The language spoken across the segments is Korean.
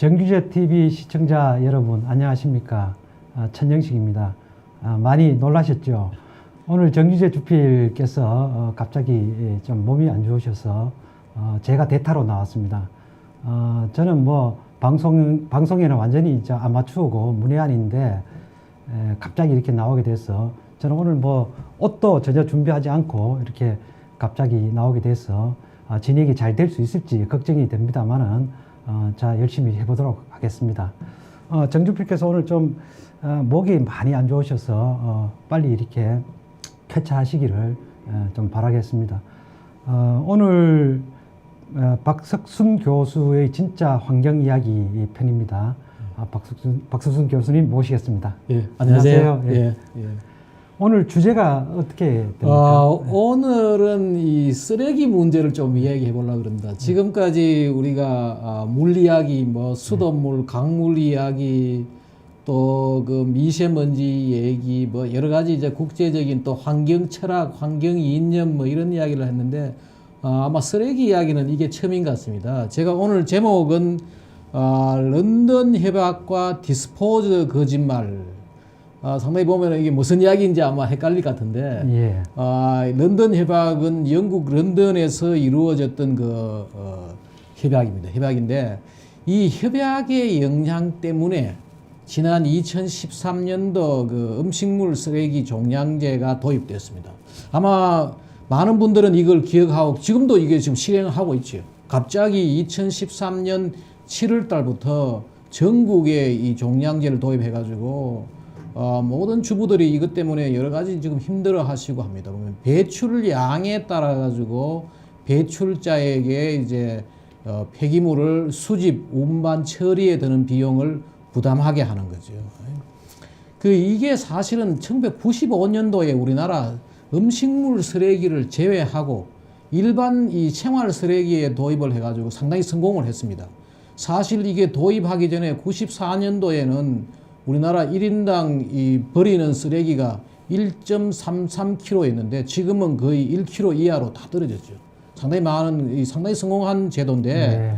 정규제 TV 시청자 여러분 안녕하십니까? 천영식입니다. 많이 놀라셨죠? 오늘 정규제 주필께서 갑자기 좀 몸이 안 좋으셔서 제가 대타로 나왔습니다. 저는 뭐 방송에는 완전히 이제 아마추어고 문외한인데 갑자기 이렇게 나오게 돼서 저는 오늘 뭐 옷도 전혀 준비하지 않고 이렇게 갑자기 나오게 돼서 진행이 잘 될 수 있을지 걱정이 됩니다만은 자 열심히 해보도록 하겠습니다. 정주필께서 오늘 좀 목이 많이 안 좋으셔서 빨리 이렇게 쾌차하시기를 좀 바라겠습니다. 오늘 박석순 교수의 진짜 환경 이야기 편입니다. 박석순 교수님 모시겠습니다. 예, 안녕하세요. 예. 오늘 주제가 어떻게 됩니까? 오늘은 이 쓰레기 문제를 좀 이야기해 보려고 그럽니다. 지금까지 우리가 물 이야기, 뭐 수돗물, 강물 이야기, 또 그 미세먼지 얘기, 뭐 여러 가지 이제 국제적인 또 환경 철학, 환경 이념 뭐 이런 이야기를 했는데 아마 쓰레기 이야기는 이게 처음인 것 같습니다. 제가 오늘 제목은 런던 협약과 디스포즈 거짓말. 상당히 보면 이게 무슨 이야기인지 아마 헷갈릴 것 같은데, 예. 런던 협약은 영국 런던에서 이루어졌던 협약입니다. 협약인데, 이 협약의 영향 때문에 지난 2013년도 그 음식물 쓰레기 종량제가 도입됐습니다. 아마 많은 분들은 이걸 기억하고, 지금도 이게 지금 실행하고 있죠. 갑자기 2013년 7월 달부터 전국에 이 종량제를 도입해가지고, 모든 주부들이 이것 때문에 여러 가지 지금 힘들어 하시고 합니다. 보면 배출량에 따라 가지고 배출자에게 이제 폐기물을 수집, 운반, 처리에 드는 비용을 부담하게 하는 거죠. 이게 사실은 1995년도에 우리나라 음식물 쓰레기를 제외하고 일반 이 생활 쓰레기에 도입을 해가지고 상당히 성공을 했습니다. 사실 이게 도입하기 전에 94년도에는 우리나라 1인당 이 버리는 쓰레기가 1.33kg였는데 지금은 거의 1kg 이하로 다 떨어졌죠. 상당히 성공한 제도인데 네.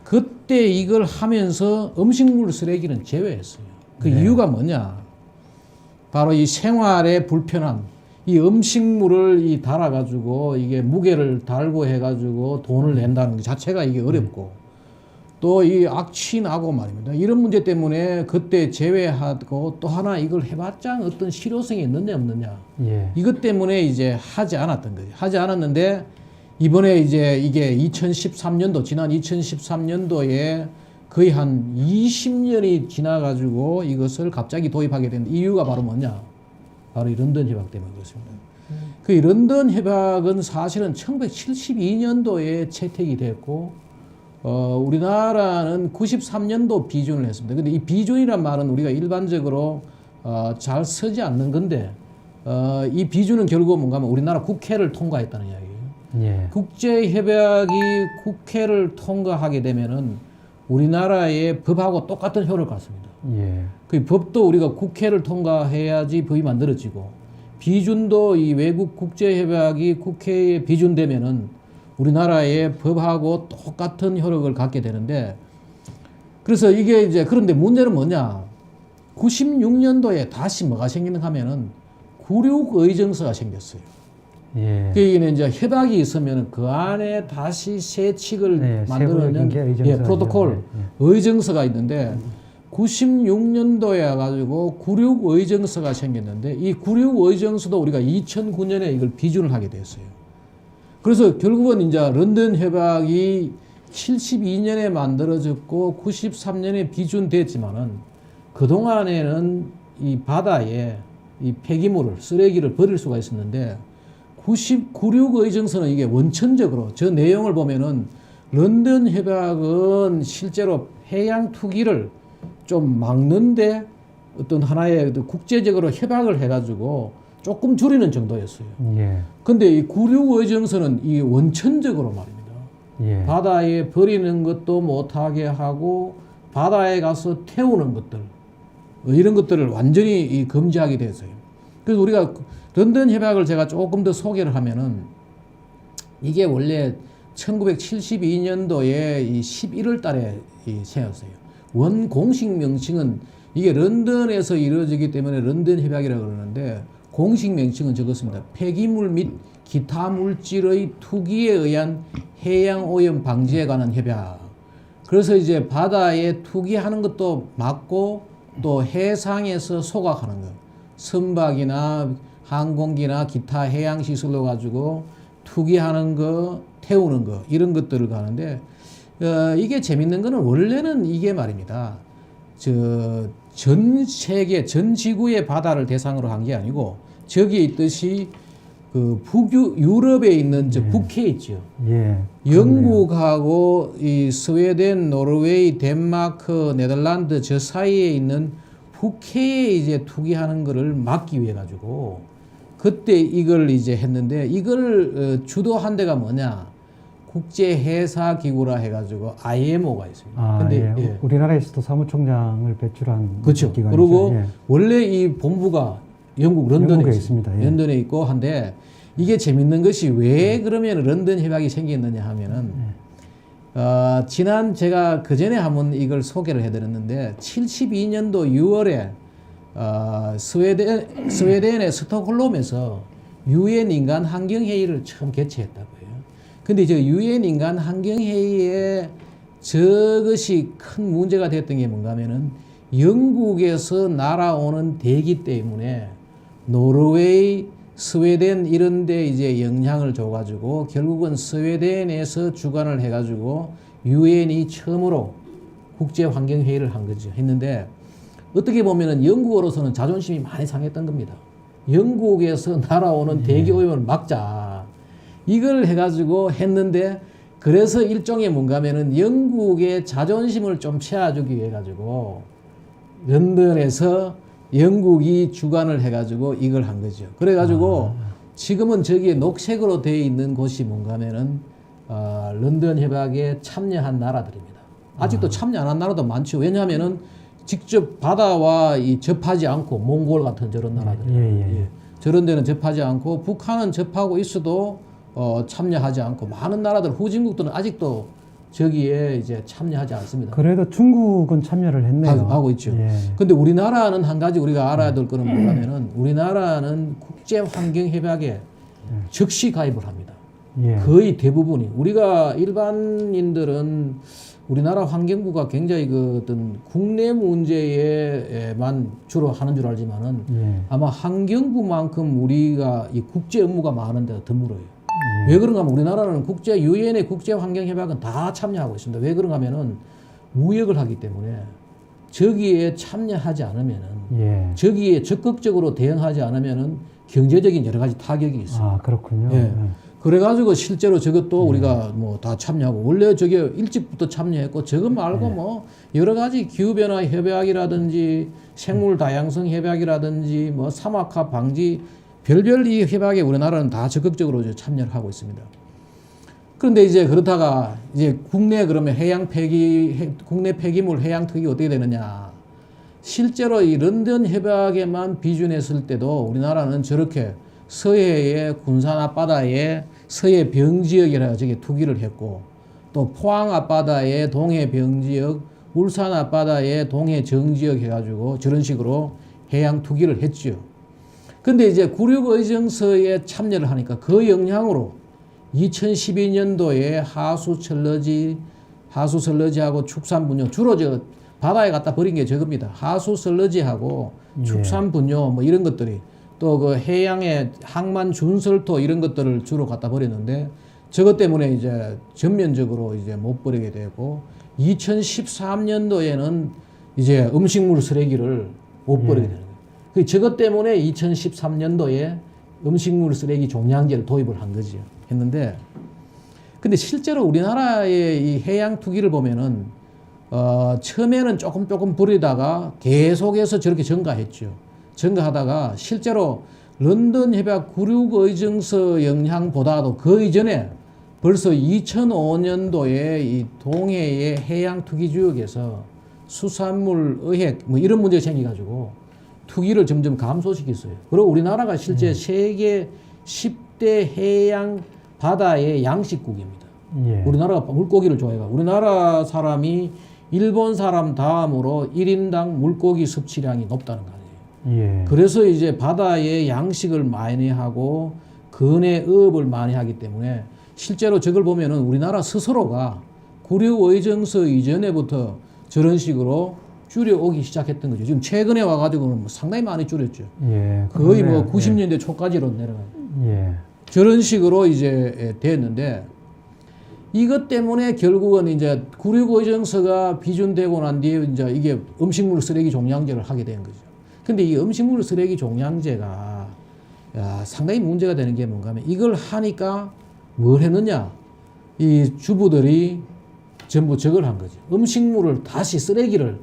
그때 이걸 하면서 음식물 쓰레기는 제외했어요. 그 네. 이유가 뭐냐? 바로 이 생활의 불편함. 이 음식물을 달아가지고 이게 무게를 달고 해가지고 돈을 낸다는 것 자체가 이게 어렵고 또 이 악취나고 말입니다. 이런 문제 때문에 그때 제외하고 또 하나 이걸 해봤자 어떤 실효성이 있느냐 없느냐. 예. 이것 때문에 이제 하지 않았던 거죠. 하지 않았는데 이번에 이제 이게 2013년도 지난 2013년도에 거의 한 20년이 지나가지고 이것을 갑자기 도입하게 된 이유가 바로 뭐냐? 바로 이 런던 협약 때문에 그렇습니다. 그 런던 협약은 사실은 1972년도에 채택이 됐고 우리나라는 93년도 비준을 했습니다. 근데 이 비준이란 말은 우리가 일반적으로 잘 쓰지 않는 건데 이 비준은 결국 뭔가 하면 우리나라 국회를 통과했다는 이야기예요. 예. 국제협약이 국회를 통과하게 되면은 우리나라의 법하고 똑같은 효력을 갖습니다. 예. 그 법도 우리가 국회를 통과해야지 법이 만들어지고 비준도 이 외국 국제협약이 국회에 비준되면은 우리나라의 법하고 똑같은 효력을 갖게 되는데 그래서 이게 이제 그런데 문제는 뭐냐 96년도에 다시 뭐가 생기는가 하면은 구륙의정서가 생겼어요. 예. 그게 이제 협약이 있으면 그 안에 다시 새 칙을 네, 만들어낸 프로토콜 의정서가 있는데 96년도에 가지고 구륙의정서가 생겼는데 이 구륙의정서도 우리가 2009년에 이걸 비준을 하게 됐어요. 그래서 결국은 이제 런던 협약이 72년에 만들어졌고 93년에 비준됐지만은 그동안에는 이 바다에 이 폐기물을 쓰레기를 버릴 수가 있었는데 96의정서는 이게 원천적으로 저 내용을 보면은 런던 협약은 실제로 해양 투기를 좀 막는데 어떤 하나의 국제적으로 협약을 해가지고 조금 줄이는 정도였어요. 예. 근데 이 구륙의정서는 이 원천적으로 말입니다. 예. 바다에 버리는 것도 못하게 하고 바다에 가서 태우는 것들 이런 것들을 완전히 금지하게 됐어요. 그래서 우리가 런던 협약을 제가 조금 더 소개를 하면은 이게 원래 1972년도에 이 11월 달에 세웠어요. 원 공식 명칭은 이게 런던에서 이루어지기 때문에 런던 협약이라고 그러는데 공식 명칭은 적었습니다. 폐기물 및 기타 물질의 투기에 의한 해양 오염 방지에 관한 협약. 그래서 이제 바다에 투기하는 것도 막고 또 해상에서 소각하는 거, 선박이나 항공기나 기타 해양 시설로 가지고 투기하는 거, 태우는 거 이런 것들을 가는데 이게 재밌는 거는 원래는 이게 말입니다. 전 세계 전 지구의 바다를 대상으로 한 게 아니고 저기에 있듯이 그 유럽에 있는 저 북해 있죠. 예. 영국하고 이 스웨덴, 노르웨이, 덴마크, 네덜란드 저 사이에 있는 북해에 이제 투기하는 거를 막기 위해 가지고 그때 이걸 이제 했는데 이걸 주도한 데가 뭐냐? 국제 해사 기구라 해 가지고 IMO가 있습니다. 아, 근데 예. 예. 우리나라에서도 사무총장을 배출한 그렇죠. 기관이죠. 그리고 예. 원래 이 본부가 영국 런던에 영국에 있습니다. 있습니다. 예. 런던에 있고 한데 이게 재밌는 것이 왜 그러면 런던 협약이 생겼느냐 하면은 지난 제가 그 전에 한번 이걸 소개를 해드렸는데 72년도 6월에 스웨덴의 스톡홀름에서 유엔 인간 환경 회의를 처음 개최했다고요. 근데 저 유엔 인간 환경 회의에 저것이 큰 문제가 됐던 게 뭔가 하면은 영국에서 날아오는 대기 때문에 노르웨이, 스웨덴 이런 데 이제 영향을 줘가지고 결국은 스웨덴에서 주관을 해가지고 유엔이 처음으로 국제환경회의를 한 거죠. 했는데 어떻게 보면은 영국으로서는 자존심이 많이 상했던 겁니다. 영국에서 날아오는 대기 오염을 막자. 이걸 해가지고 했는데 그래서 일종의 뭔가 하면은 영국의 자존심을 좀 채워주기 위해 가지고 런던에서 영국이 주관을 해가지고 이걸 한 거죠. 그래가지고 지금은 저기에 녹색으로 되어 있는 곳이 뭔가 하면은 런던 협약에 참여한 나라들입니다. 아직도 참여 안 한 나라도 많죠. 왜냐하면은 직접 바다와 접하지 않고 몽골 같은 저런 나라들, 예. 저런 데는 접하지 않고 북한은 접하고 있어도 참여하지 않고 많은 나라들 후진국들은 아직도 저기에 이제 참여하지 않습니다. 그래도 중국은 참여를 했네요. 하고 있죠. 예. 근데 우리나라는 한 가지 우리가 알아야 될 거는 뭐냐면은 우리나라는 국제환경협약에 즉시 가입을 합니다. 예. 거의 대부분이. 우리가 일반인들은 우리나라 환경부가 굉장히 그 어떤 국내 문제에만 주로 하는 줄 알지만은 예. 아마 환경부만큼 우리가 이 국제 업무가 많은 데가 드물어요. 왜 그런가 하면 우리나라는 유엔의 국제환경협약은 다 참여하고 있습니다. 왜 그런가 하면은 무역을 하기 때문에 저기에 참여하지 않으면은 저기에 적극적으로 대응하지 않으면은 경제적인 여러 가지 타격이 있어요. 아, 그렇군요. 예. 그래가지고 실제로 저것도 우리가 뭐 다 참여하고 원래 저게 일찍부터 참여했고 저것 말고 뭐 여러 가지 기후변화 협약이라든지 생물 다양성 협약이라든지 뭐 사막화 방지 별별 이 협약에 우리나라는 다 적극적으로 이제 참여를 하고 있습니다. 그런데 이제 그렇다가 이제 국내 그러면 국내 폐기물 해양 투기 어떻게 되느냐? 실제로 이 런던 협약에만 비준했을 때도 우리나라는 저렇게 서해의 군산 앞바다에 서해 병지역이라 저게 투기를 했고 또 포항 앞바다에 동해 병지역, 울산 앞바다에 동해 정지역 해가지고 저런 식으로 해양 투기를 했죠. 근데 이제 구륙의정서에 참여를 하니까 그 영향으로 2012년도에 하수 설러지하고 축산 분뇨 주로 저 바다에 갖다 버린 게 저겁니다. 하수 설러지하고 축산 분뇨 뭐 이런 것들이 또 그 해양의 항만 준설토 이런 것들을 주로 갖다 버렸는데 저것 때문에 이제 전면적으로 이제 못 버리게 되고 2013년도에는 이제 음식물 쓰레기를 못 버리게 되는 거예요. 저것 때문에 2013년도에 음식물 쓰레기 종량제를 도입을 한 거죠. 했는데 근데 실제로 우리나라의 이 해양 투기를 보면은 처음에는 조금 버리다가 계속해서 저렇게 증가했죠. 증가하다가 실제로 런던 협약 구륙의정서 영향보다도 그 이전에 벌써 2005년도에 이 동해의 해양 투기 지역에서 수산물 의획 뭐 이런 문제가 생겨가지고 투기를 점점 감소시켰어요. 그리고 우리나라가 실제 세계 10대 해양 바다의 양식국입니다. 우리나라가 물고기를 좋아해가 우리나라 사람이 일본 사람 다음으로 1인당 물고기 섭취량이 높다는 거 아니에요. 예. 그래서 이제 바다에 양식을 많이 하고 근해 어업을 많이 하기 때문에 실제로 저걸 보면은 우리나라 스스로가 구류의정서 이전에부터 저런 식으로 줄여오기 시작했던 거죠. 지금 최근에 와가지고는 뭐 상당히 많이 줄였죠. 예. 거의 뭐 그러네. 90년대 초까지로 내려가요. 예. 저런 식으로 이제 됐는데 이것 때문에 결국은 이제 구류의정서가 비준되고 난 뒤에 이제 이게 음식물 쓰레기 종량제를 하게 된 거죠. 근데 이 음식물 쓰레기 종량제가 상당히 문제가 되는 게 뭔가 하면 이걸 하니까 뭘 했느냐. 이 주부들이 전부 저걸 한 거죠. 음식물을 다시 쓰레기를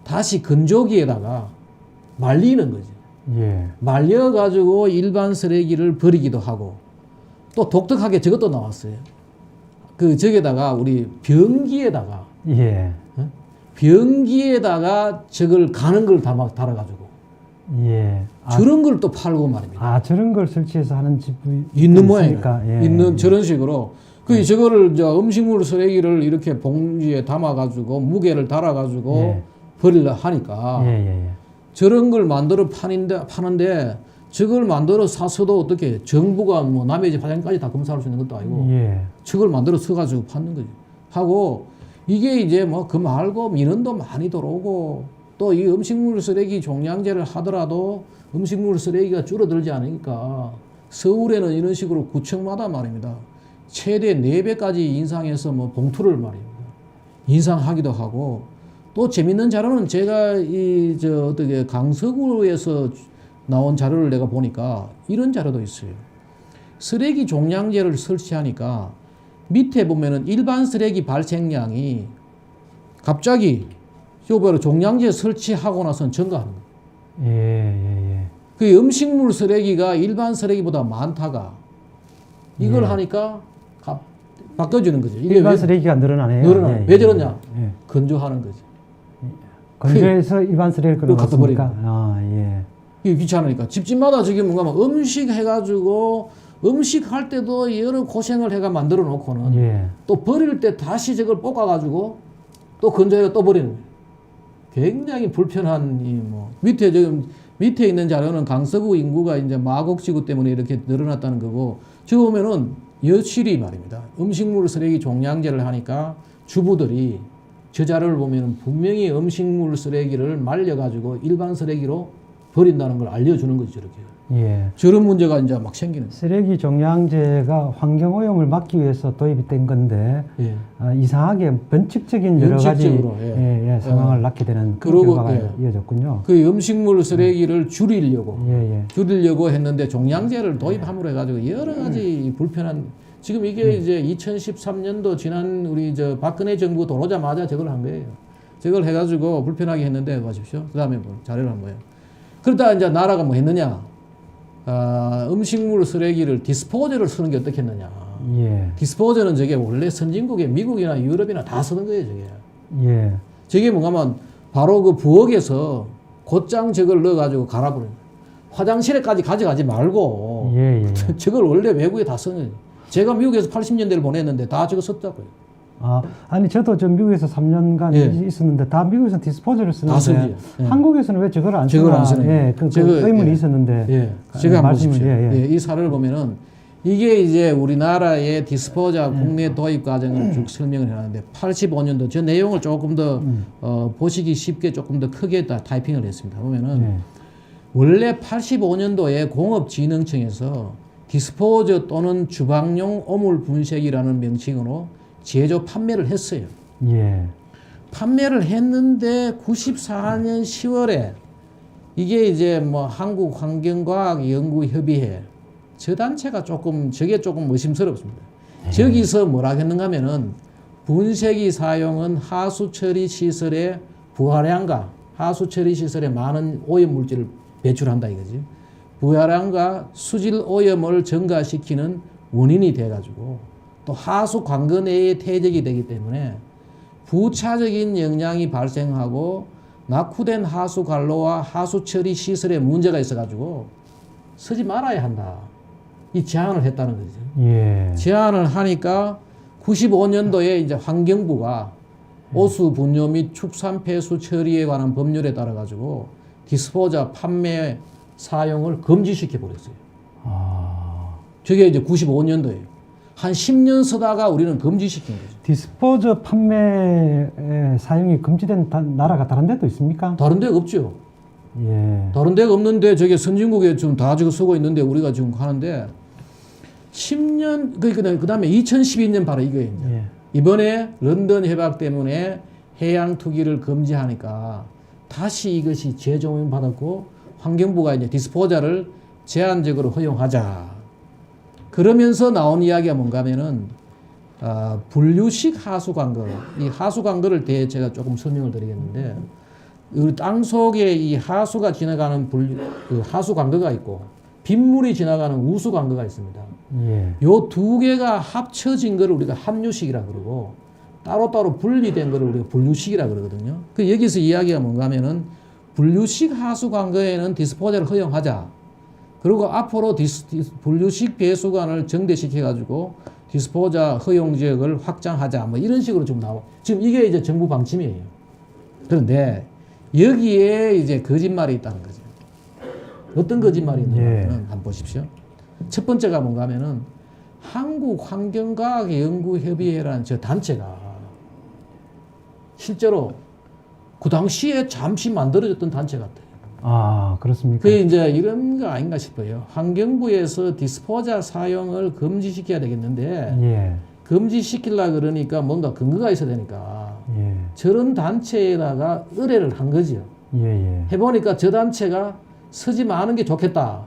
다시 건조기에다가 말리는 거죠. 예. 말려가지고 일반 쓰레기를 버리기도 하고 또 독특하게 저것도 나왔어요. 그 저기다가 우리 변기에다가 예. 변기에다가 저걸 가는 걸 달아가지고 예. 저런 걸 또 팔고 말입니다. 아, 저런 걸 설치해서 하는 집이 있는 모양이에요. 있으니까. 예. 있는 저런 식으로 그 저거를 이제 음식물 쓰레기를 이렇게 봉지에 담아가지고 무게를 달아가지고 예. 버리려 하니까 예, 예, 예. 저런 걸 만들어 파는데 저걸 만들어 사서도 어떻게 정부가 뭐 남의 집 화장까지 다 검사할 수 있는 것도 아니고 예. 저걸 만들어 써가지고 파는 거지. 하고 이게 이제 뭐 그 말고 민원도 많이 들어오고 또 이 음식물 쓰레기 종량제를 하더라도 음식물 쓰레기가 줄어들지 않으니까 서울에는 이런 식으로 구청마다 말입니다. 최대 4배까지 인상해서 뭐 봉투를 말입니다. 인상하기도 하고 또 재밌는 자료는 제가 어떻게 강서구에서 나온 자료를 내가 보니까 이런 자료도 있어요. 쓰레기 종량제를 설치하니까 밑에 보면은 일반 쓰레기 발생량이 갑자기 요번에 종량제 설치하고 나서는 증가하는 거예요. 예, 예, 예. 그 음식물 쓰레기가 일반 쓰레기보다 많다가 이걸 예. 하니까 바꿔주는 거죠. 이게 일반 왜 쓰레기가 늘어나네요. 늘어나요? 예, 왜 저러냐? 예. 건조하는 거지. 건조해서 일반 쓰레기를 그거 갖다 끊어놨으니까. 버리는 아, 예. 이게 귀찮으니까 집집마다 지금 뭔가 막 음식 해가지고 음식 할 때도 여러 고생을 해가 만들어 놓고는 예. 또 버릴 때 다시 저걸 볶아가지고 또 건조해가 또 버리는 거예요. 굉장히 불편한 밑에 지금 밑에 있는 자료는 강서구 인구가 이제 마곡지구 때문에 이렇게 늘어났다는 거고 저 보면은 여실히 말입니다. 음식물 쓰레기 종량제를 하니까 주부들이 저 자료를 보면은 분명히 음식물 쓰레기를 말려가지고 일반 쓰레기로 버린다는 걸 알려주는 거죠, 저렇게. 예. 저런 문제가 이제 막 생기는 거예요. 쓰레기 종량제가 환경오염을 막기 위해서 도입이 된 건데 예. 이상하게 변칙적인 여러 가지 변칙적으로, 예. 상황을 낳게 되는 그런 그리고, 결과가 예. 이어졌군요. 그 음식물 쓰레기를 줄이려고 예, 예. 줄이려고 했는데 종량제를 도입함으로 해가지고 여러 가지 불편한 지금 이게 이제 2013년도 지난 우리 저 박근혜 정부 들어오자마자 저걸 한 거예요. 저걸 해가지고 불편하게 했는데 보십시오. 그 다음에 뭐 자료를 한 거예요. 그러다 이제 나라가 뭐 했느냐? 음식물 쓰레기를 디스포저를 쓰는 게 어떻겠느냐? 예. 디스포저는 저게 원래 선진국에 미국이나 유럽이나 다 쓰는 거예요, 저게. 예. 저게 뭔가면 바로 그 부엌에서 곧장 저걸 넣어가지고 갈아버려요. 화장실에까지 가져가지 말고 예, 예. 저걸 원래 외국에 다 쓰는 거예요. 제가 미국에서 80년대를 보냈는데 다 저거 썼다고요. 아니 저도 저 미국에서 3년간 예. 있었는데 다 미국에서 디스포저를 다 쓰는데 쓰지. 예. 한국에서는 왜 저걸 안 저걸 쓰나? 안 쓰는 예, 그 의문이 예. 있었는데 예. 제가 한번 말씀을 보십시오. 예, 예. 이 사례를 보면은 이게 이제 우리나라의 디스포저 국내 도입 과정을 쭉 설명을 해놨는데 85년도 저 내용을 조금 더 보시기 쉽게 조금 더 크게 타이핑을 했습니다. 보면은 예. 원래 85년도에 공업진흥청에서 디스포저 또는 주방용 오물 분쇄기라는 명칭으로 제조 판매를 했어요. 예. 판매를 했는데 94년 10월에 이게 이제 뭐 한국환경과학연구협의회 저 단체가 저게 조금 의심스럽습니다. 저기서 뭐라 했는가 하면은 분쇄기 사용은 하수처리 시설의 부하량과 하수처리 시설에 많은 오염물질을 배출한다 이거지. 부하량과 수질 오염을 증가시키는 원인이 돼가지고 또 하수 관거 내에 퇴적이 되기 때문에 부차적인 영향이 발생하고 낙후된 하수 관로와 하수 처리 시설에 문제가 있어가지고 쓰지 말아야 한다. 이 제안을 했다는 거죠. 예. 제안을 하니까 95년도에 이제 환경부가 오수 분뇨 및 축산 폐수 처리에 관한 법률에 따라 가지고 디스포자 판매 사용을 금지시켜 버렸어요. 저게 이제 95년도예요. 한 10년 쓰다가 우리는 금지시킨 거죠. 디스포저 판매 사용이 금지된 나라가 다른 데도 있습니까? 다른 데가 없죠. 예. 다른 데가 없는데 저게 선진국에 좀 다 지금 쓰고 있는데 우리가 지금 하는데 10년 그다음에 2012년 바로 이거예요. 이제. 예. 이번에 런던 협약 때문에 해양 투기를 금지하니까 다시 이것이 재조명 받았고 환경부가 이제 디스포자를 제한적으로 허용하자. 그러면서 나온 이야기가 뭔가 하면은 분류식 하수관거. 이 하수관거를 대해 제가 조금 설명을 드리겠는데 우리 땅 속에 이 하수가 지나가는 그 하수관거가 있고 빗물이 지나가는 우수관거가 있습니다. 예. 요 두 개가 합쳐진 거를 우리가 함유식이라 그러고 따로따로 분리된 거를 우리가 분류식이라 그러거든요. 그 여기서 이야기가 뭔가 하면은 분류식 하수관거에는 디스포자를 허용하자. 그리고 앞으로 분류식 배수관을 정대시켜 가지고 디스포자 허용 지역을 확장하자. 뭐 이런 식으로 좀 나와. 지금 이게 이제 정부 방침이에요. 그런데 여기에 이제 거짓말이 있다는 거죠. 어떤 거짓말이 있느냐면 한번 보십시오. 첫 번째가 뭔가 하면은 한국환경과학연구협의회라는 저 단체가 실제로 그 당시에 잠시 만들어졌던 단체 같아요. 아, 그렇습니까? 그게 이제 이런 거 아닌가 싶어요. 환경부에서 디스포자 사용을 금지시켜야 되겠는데 예. 금지시키려 그러니까 뭔가 근거가 있어야 되니까 예. 저런 단체에다가 의뢰를 한 거죠. 예. 예. 해보니까 저 단체가 쓰지 마는 게 좋겠다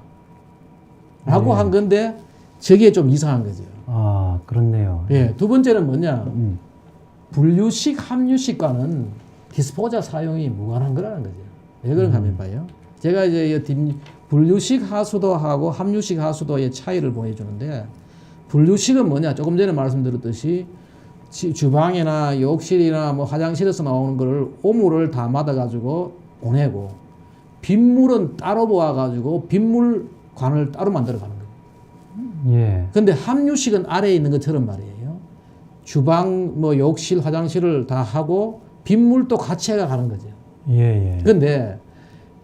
라고 한 건데 저게 좀 이상한 거죠. 아, 그렇네요. 예, 두 번째는 뭐냐 분류식 함유식과는 디스포자 사용이 무관한 거라는 거죠. 왜 그런가 하면 봐요. 제가 이제 분류식 하수도하고 함유식 하수도의 차이를 보여주는데 분류식은 뭐냐 조금 전에 말씀드렸듯이 주방이나 욕실이나 뭐 화장실에서 나오는 거를 오물을 다 받아 가지고 보내고 빗물은 따로 모아 가지고 빗물관을 따로 만들어 가는 거예요. 예. 근데 함유식은 아래에 있는 것처럼 말이에요. 주방 뭐 욕실 화장실을 다 하고 빗물도 같이 해가 가는 거죠. 예. 근데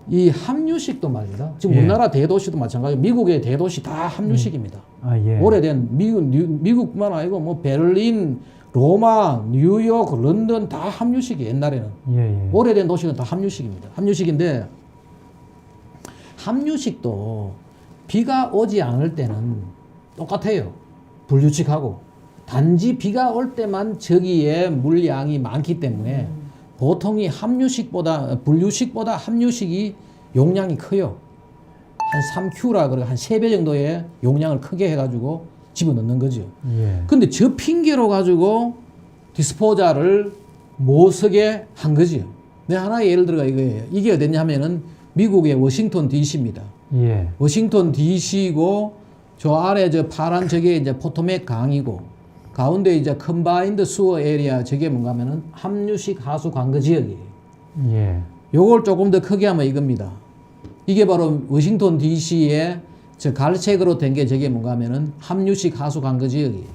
이 함유식도 말입니다. 지금 예. 우리나라 대도시도 마찬가지고 미국의 대도시 다 함유식입니다. 아, 예. 오래된 미국뿐만 아니고 뭐 베를린, 로마, 뉴욕, 런던 다 함유식이 옛날에는 예. 오래된 도시는 다 함유식입니다. 함유식인데 함유식도 비가 오지 않을 때는 똑같아요. 분류식하고 단지 비가 올 때만 저기에 물량이 많기 때문에 보통 이 분류식보다 함유식이 용량이 커요. 한 3Q라 그래 한 3배 정도의 용량을 크게 해가지고 집어넣는 거죠. 예. 근데 저 핑계로 가지고 디스포자를 못 쓰게 한 거죠. 내 하나의 예를 들어가 이거예요. 이게 어딨냐 하면은 미국의 워싱턴 DC입니다. 예. 워싱턴 DC고 저 아래 저 파란 저게 이제 포토맥 강이고 가운데 이제 컨바인드 수어 에리아 저게 뭔가 하면은 함유식 하수 관거 지역이에요. 예. 요걸 조금 더 크게 하면 이겁니다. 이게 바로 워싱턴 DC의 저 갈색으로 된 게 저게 뭔가 하면은 함유식 하수 관거 지역이에요.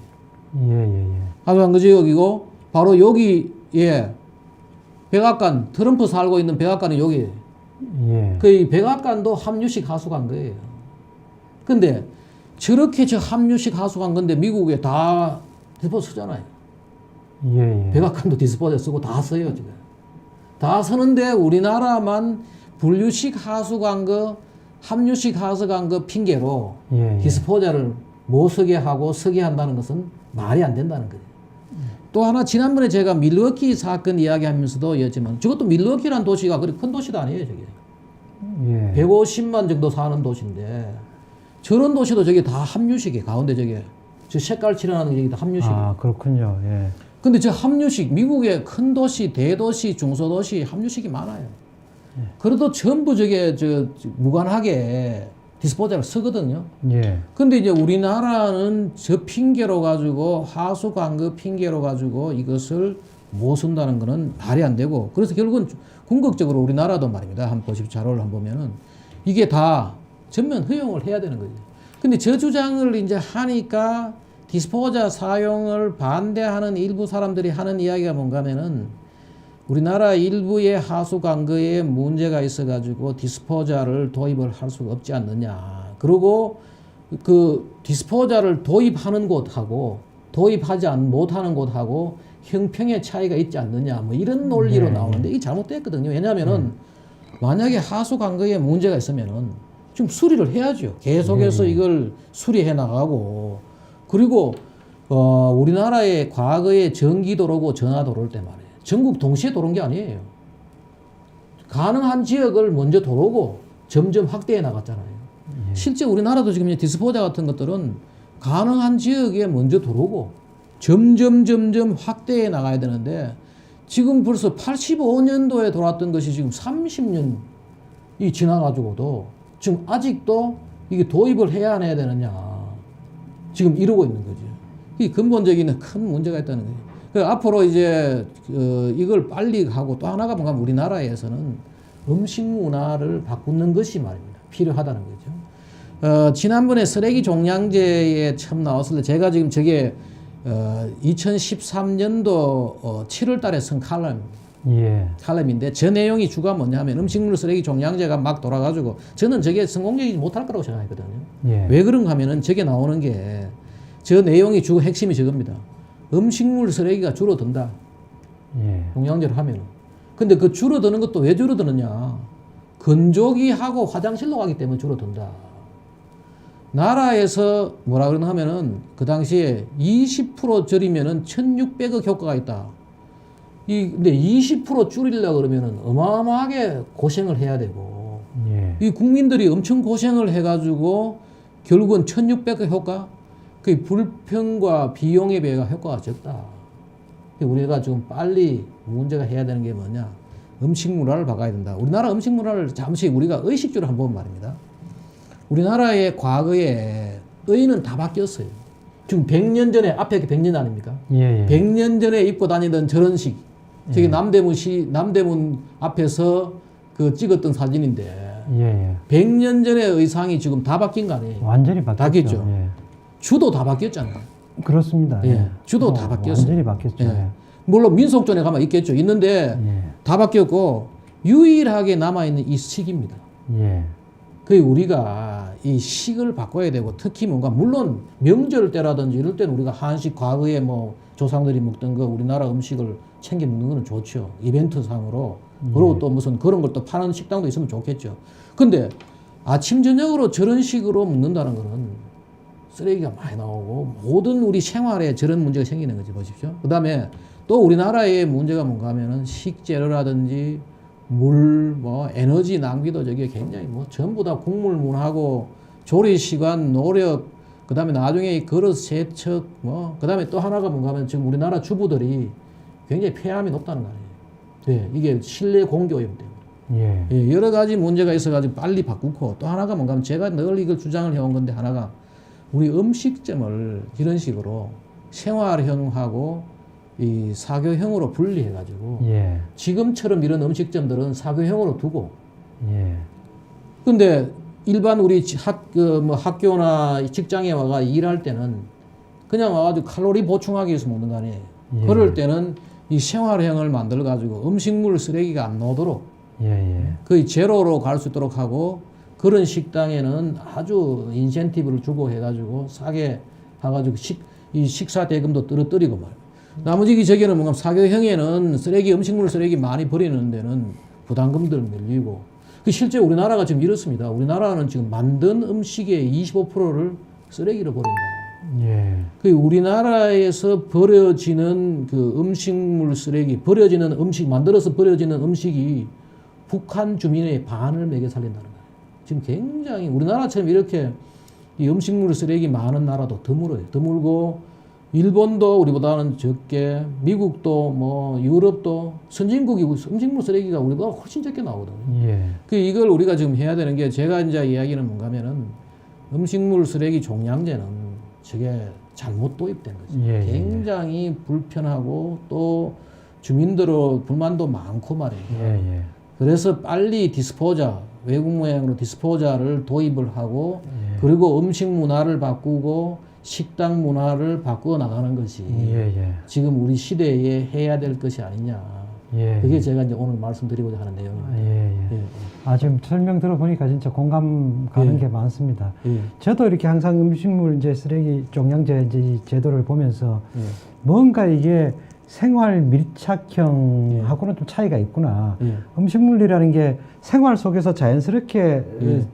예. 하수 관거 지역이고 바로 여기에 백악관 트럼프 살고 있는 백악관은 여기에요. 예. 그 백악관도 함유식 하수 관거예요. 근데 저렇게 저 함유식 하수 관건데 미국에 다 디스포자 쓰잖아요. 예. 백악관도 디스포자 쓰고 다 써요 지금. 다 쓰는데 우리나라만 분류식 하수관거, 함유식 하수관거 핑계로 예. 디스포자를 못 쓰게 하고 쓰게 한다는 것은 말이 안 된다는 거예요. 또 하나 지난번에 제가 밀워키 사건 이야기하면서도 얘기했지만 저것도 밀워키라는 도시가 그리 큰 도시도 아니에요 저게. 예. 150만 정도 사는 도시인데 저런 도시도 저게 다 함유식이에요. 가운데 저게 저 색깔 칠하는 게 다 함유식이에요. 아, 그렇군요. 예. 근데 저 함유식 미국의 큰 도시, 대도시, 중소도시 함유식이 많아요. 그래도 전부 저게 무관하게 디스포자를 쓰거든요. 예. 근데 이제 우리나라는 저 핑계로 가지고 하수 관거 핑계로 가지고 이것을 못 쓴다는 거는 말이 안 되고 그래서 결국은 궁극적으로 우리나라도 말입니다. 한번 보십시오. 자료를 한번 보면은 이게 다 전면 허용을 해야 되는 거죠. 근데 저 주장을 이제 하니까 디스포자 사용을 반대하는 일부 사람들이 하는 이야기가 뭔가 하면은 우리나라 일부의 하수 관거에 문제가 있어가지고 디스포자를 도입을 할 수가 없지 않느냐. 그리고 그 디스포자를 도입하는 곳하고 도입하지 못하는 곳하고 형평의 차이가 있지 않느냐. 뭐 이런 논리로 네. 나오는데 이게 잘못됐거든요. 왜냐하면은 만약에 하수 관거에 문제가 있으면은 좀 수리를 해야죠. 계속해서 이걸 수리해 나가고 그리고 우리나라의 과거에 전기도로고 전화도로일 때 말이에요. 전국 동시에 도로인 게 아니에요. 가능한 지역을 먼저 도로고 점점 확대해 나갔잖아요. 실제 우리나라도 지금 디스포자 같은 것들은 가능한 지역에 먼저 도로고 점점 확대해 나가야 되는데 지금 벌써 85년도에 돌았던 것이 지금 30년이 지나가지고도 지금 아직도 이게 도입을 해야 안 해야 되느냐. 지금 이러고 있는 거죠. 이 근본적인 큰 문제가 있다는 거예요. 그러니까 앞으로 이제 이걸 빨리 하고 또 하나가 뭔가 우리나라에서는 음식 문화를 바꾸는 것이 말입니다. 필요하다는 거죠. 지난번에 쓰레기 종량제에 처음 나왔을 때 제가 지금 저게 2013년도 7월 달에 쓴 칼럼인데 저 내용이 주가 뭐냐면 음식물 쓰레기 종량제가 막 돌아가지고 저는 저게 성공적이지 못할 거라고 생각했거든요. 왜 그런가 하면은 저게 나오는 게 저 내용이 주 핵심이 저겁니다. 음식물 쓰레기가 줄어든다. 종량제를 하면은. 근데 그 줄어드는 것도 왜 줄어드느냐. 건조기하고 화장실로 가기 때문에 줄어든다. 나라에서 뭐라 그러나 하면은 그 당시에 20% 줄이면은 1,600억 효과가 있다. 근데 20% 줄이려고 그러면은 어마어마하게 고생을 해야 되고, 이 국민들이 엄청 고생을 해가지고 결국은 1,600억 효과? 그 불평과 비용에 비해 효과가 적다. 우리가 좀 빨리 문제가 해야 되는 게 뭐냐? 음식 문화를 바꿔야 된다. 우리나라 음식 문화를 잠시 우리가 의식주로 한번 말입니다. 우리나라의 과거에 의는 다 바뀌었어요. 지금 100년 전에, 앞에 100년 아닙니까? 100년 전에 입고 다니던 저런 식. 저기 남대문 앞에서 그 찍었던 사진인데, 100년 전의 의상이 지금 다 바뀐 거 아니에요? 완전히 바뀌었죠. 주도 다 바뀌었잖아요. 그렇습니다. 주도 다 바뀌었어요. 완전히 바뀌었죠. 물론 민속촌에 가면 있겠죠. 있는데 다 바뀌었고 유일하게 남아있는 이 식입니다. 그 우리가 이 식을 바꿔야 되고 특히 뭔가 물론 명절 때라든지 이럴 때는 우리가 한식 과거에 뭐 조상들이 먹던 거 우리나라 음식을 챙겨 먹는 거는 좋죠. 이벤트 상으로. 그리고 또 무슨 그런 걸 또 파는 식당도 있으면 좋겠죠. 근데 아침 저녁으로 저런 식으로 먹는다는 거는 쓰레기가 많이 나오고 모든 우리 생활에 저런 문제가 생기는 거지 보십시오. 그 다음에 또 우리나라의 문제가 뭔가 하면은 식재료라든지 물, 뭐 에너지 낭비도 저게 굉장히 뭐 전부 다 국물문하고 조리 시간, 노력, 그 다음에 나중에 이 그릇 세척, 뭐 그 다음에 또 하나가 뭔가 하면 지금 우리나라 주부들이 굉장히 폐암이 높다는 거 아니에요. 이게 실내 공기오염 때문에. 여러 가지 문제가 있어가지고 빨리 바꾸고 또 하나가 뭔가 하면 제가 늘 이걸 주장을 해온 건데 하나가 우리 음식점을 이런 식으로 생활형하고 이 사교형으로 분리해가지고 지금처럼 이런 음식점들은 사교형으로 두고 근데 일반 우리 학교나 직장에 와가 일할 때는 그냥 와가지고 칼로리 보충하기 위해서 먹는 거 아니에요. 그럴 때는 이 생활형을 만들어가지고 음식물 쓰레기가 안 나오도록 거의 제로로 갈 수 있도록 하고 그런 식당에는 아주 인센티브를 주고 해가지고 싸게 해가지고 이 식사 대금도 떨어뜨리고 말이에요. 나머지 저기는 뭔가 사교형에는 쓰레기, 음식물 쓰레기 많이 버리는 데는 부담금들 밀리고. 실제 우리나라가 지금 이렇습니다. 우리나라는 지금 만든 음식의 25%를 쓰레기로 버린다. 그 우리나라에서 버려지는 그 음식물 쓰레기, 버려지는 음식, 만들어서 버려지는 음식이 북한 주민의 반을 먹여 살린다는 거예요. 지금 굉장히 우리나라처럼 이렇게 이 음식물 쓰레기 많은 나라도 드물어요. 드물고 일본도 우리보다는 적게, 미국도 뭐 유럽도 선진국이 음식물 쓰레기가 우리보다 훨씬 적게 나오거든요. 그 이걸 우리가 지금 해야 되는 게 제가 이제 이야기는 뭔가 하면은 음식물 쓰레기 종량제는 저게 잘못 도입된 거죠. 굉장히 불편하고 또 주민들의 불만도 많고 말이에요. 그래서 빨리 디스포자, 외국 모양으로 디스포자를 도입을 하고 그리고 음식 문화를 바꾸고 식당 문화를 바꾸어 나가는 것이 지금 우리 시대에 해야 될 것이 아니냐. 예. 그게 제가 이제 오늘 말씀드리고자 하는 내용입니다. 예, 예. 예, 아, 지금 설명 들어보니까 진짜 공감 가는 예. 게 많습니다. 예, 저도 이렇게 항상 음식물 이제 쓰레기 종량제 이제 이 제도를 보면서 예, 뭔가 이게 생활 밀착형하고는 좀 차이가 있구나. 예. 음식물이라는 게 생활 속에서 자연스럽게 예.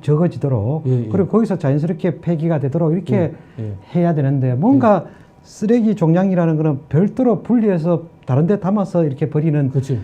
적어지도록 예, 예. 그리고 거기서 자연스럽게 폐기가 되도록 이렇게 예, 예. 해야 되는데 뭔가 쓰레기 종량이라는 거는 별도로 분리해서 다른 데 담아서 이렇게 버리는 그렇지.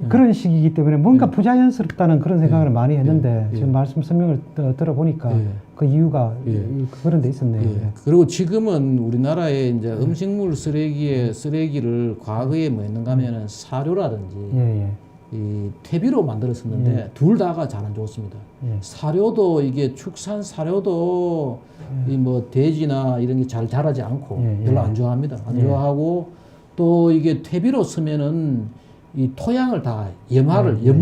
그런 식이기 때문에 뭔가 부자연스럽다는 그런 생각을 많이 했는데 예. 지금 말씀 설명을 들어보니까 예. 그 이유가 예. 그런 데 있었네요. 예. 그리고 지금은 우리나라에 이제 음식물 쓰레기를 과거에 뭐 했는가 하면은 사료라든지 예, 예. 이 퇴비로 만들었었는데 둘 다가 잘 안 좋습니다. 예. 사료도 이게 축산 사료도 이 뭐 돼지나 이런 게 잘 자라지 않고 예, 예. 별로 안 좋아합니다. 안 예. 좋아하고 또 이게 퇴비로 쓰면은 이 토양을 다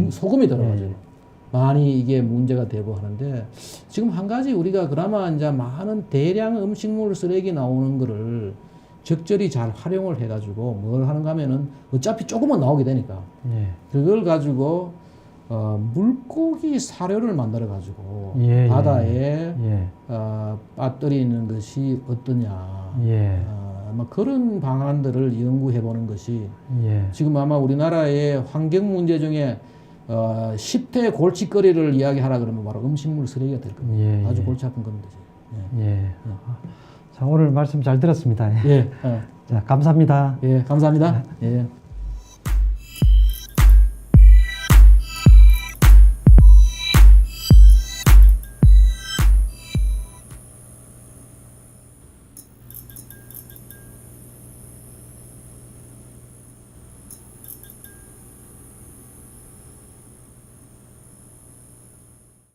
소금이 들어가지고 많이 이게 문제가 되고 하는데 지금 한 가지 우리가 그나마 이제 많은 대량 음식물 쓰레기 나오는 거를 적절히 잘 활용을 해가지고 뭘 하는가 하면은 어차피 조금은 나오게 되니까 예. 그걸 가지고 물고기 사료를 만들어 가지고 예, 바다에 예. 빠뜨리는 것이 어떠냐 예. 아마 그런 방안들을 연구해 보는 것이 예. 지금 아마 우리나라의 환경 문제 중에 10대 골칫거리를 이야기하라 그러면 바로 음식물 쓰레기가 될 겁니다. 예, 아주 예. 골치 아픈 겁니다. 예. 자, 오늘 말씀 잘 들었습니다. 예, 자, 감사합니다. 예, 감사합니다. 예.